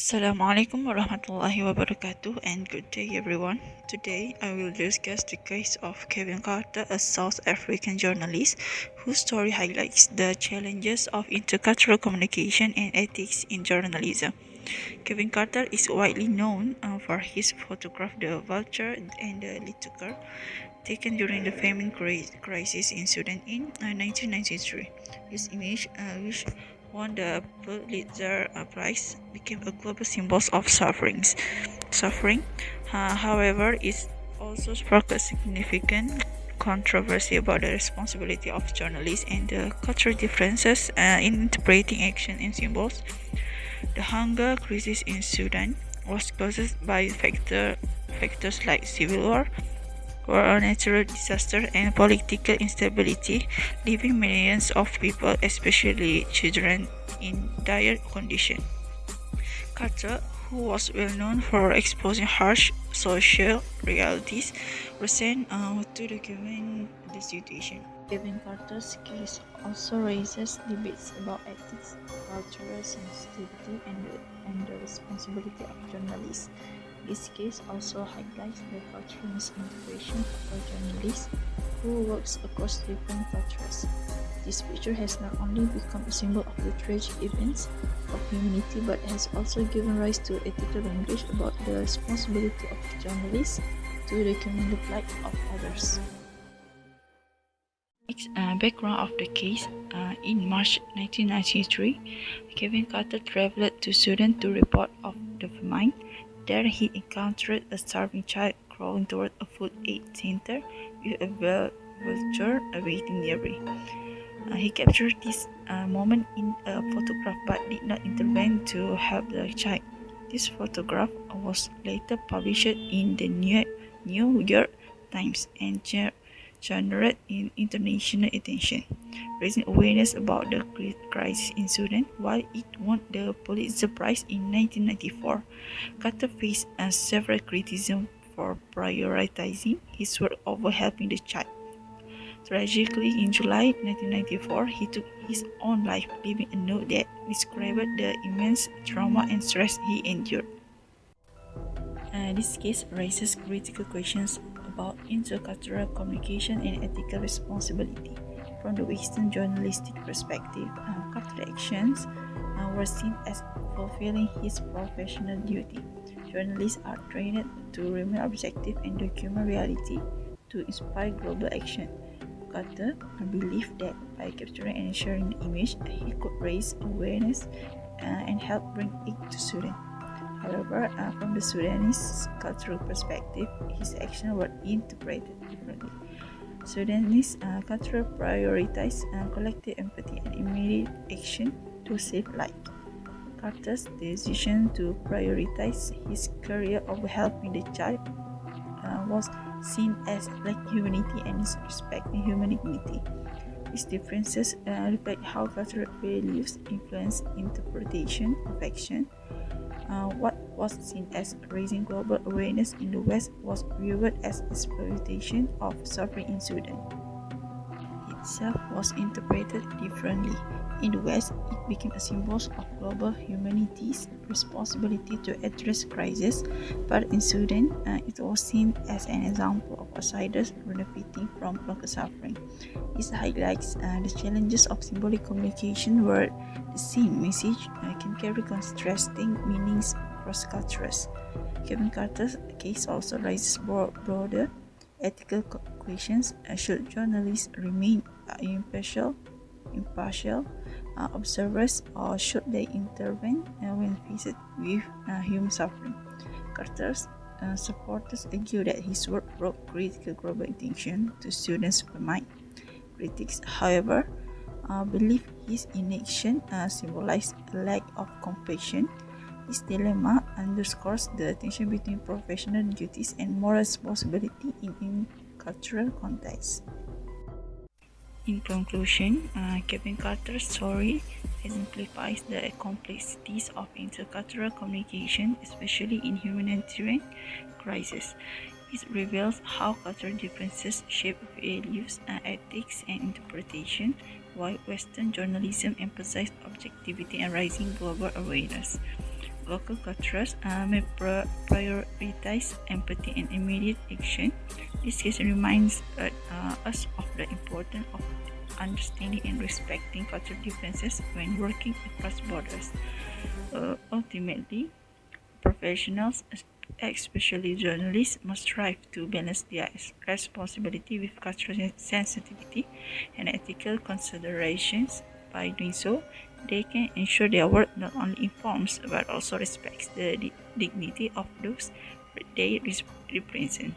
Assalamualaikum warahmatullahi wabarakatuh and good day everyone. Today I will discuss the case of Kevin Carter, a South African journalist whose story highlights the challenges of intercultural communication and ethics in journalism. Kevin Carter is widely known for his photograph The Vulture and the Literature taken during the famine crisis in Sudan in 1993. This image, which won the Pulitzer Prize, became a global symbol of suffering. However, it also sparked a significant controversy about the responsibility of journalists and the cultural differences in interpreting action and symbols. The hunger crisis in Sudan was caused by factors like civil war, natural disaster, and political instability, leaving millions of people, especially children, in dire condition. Carter, who was well known for exposing harsh social realities, was sent to document the situation. Kevin Carter's case also raises debates about ethics, cultural sensitivity, and the responsibility of journalists. This case also highlights the cultural misinterpretation of a journalist who works across different cultures. This picture has not only become a symbol of the tragic events of humanity but has also given rise to ethical language about the responsibility of journalists to document the plight of others. Background of the case. In March 1993, Kevin Carter traveled to Sudan to report of the famine. There he encountered a starving child crawling toward a food aid center with a vulture awaiting nearby. He captured this moment in a photograph but did not intervene to help the child. This photograph was later published in the New York Times and generated international attention, raising awareness about the crisis in Sudan. While it won the Pulitzer Prize in 1994, Carter faced several criticism for prioritizing his work over helping the child. Tragically, in July 1994, he took his own life, leaving a note that described the immense trauma and stress he endured. This case raises critical questions about intercultural communication and ethical responsibility. From the Western journalistic perspective, Carter's actions were seen as fulfilling his professional duty. Journalists are trained to remain objective and document reality to inspire global action. Carter believed that by capturing and sharing the image, he could raise awareness and help bring aid to Sudan. However, from the Sudanese cultural perspective, his actions were interpreted differently. Sudanese culture prioritized collective empathy and immediate action to save life. Carter's decision to prioritize his career over helping the child was seen as lacking humanity and disrespecting human dignity. These differences reflect how cultural values influence interpretation of action. What was seen as raising global awareness in the West was viewed as exploitation of suffering in Sudan. Itself was interpreted differently. In the West, it became a symbol of global humanity's responsibility to address crisis, but in Sudan, it was seen as an example of outsiders benefiting from local suffering. This highlights the challenges of symbolic communication where the same message can carry contrasting meanings across cultures. Kevin Carter's case also raises broader ethical questions. Should journalists remain impartial observers, or should they intervene when faced with human suffering? Carter's supporters argue that his work brought critical global attention to Sudan's famine. Critics, however, believe his inaction symbolized a lack of compassion. This dilemma underscores the tension between professional duties and moral responsibility in cultural contexts. In conclusion, Kevin Carter's story exemplifies the complexities of intercultural communication, especially in humanitarian crises. It reveals how cultural differences shape values, ethics, and interpretation, while Western journalism emphasizes objectivity and rising global awareness. local cultures may prioritize empathy and immediate action. This case reminds us of the importance of understanding and respecting cultural differences when working across borders. Ultimately, professionals, especially journalists, must strive to balance their responsibility with cultural sensitivity and ethical considerations. By doing so, they can ensure their work not only informs but also respects the dignity of those they represent.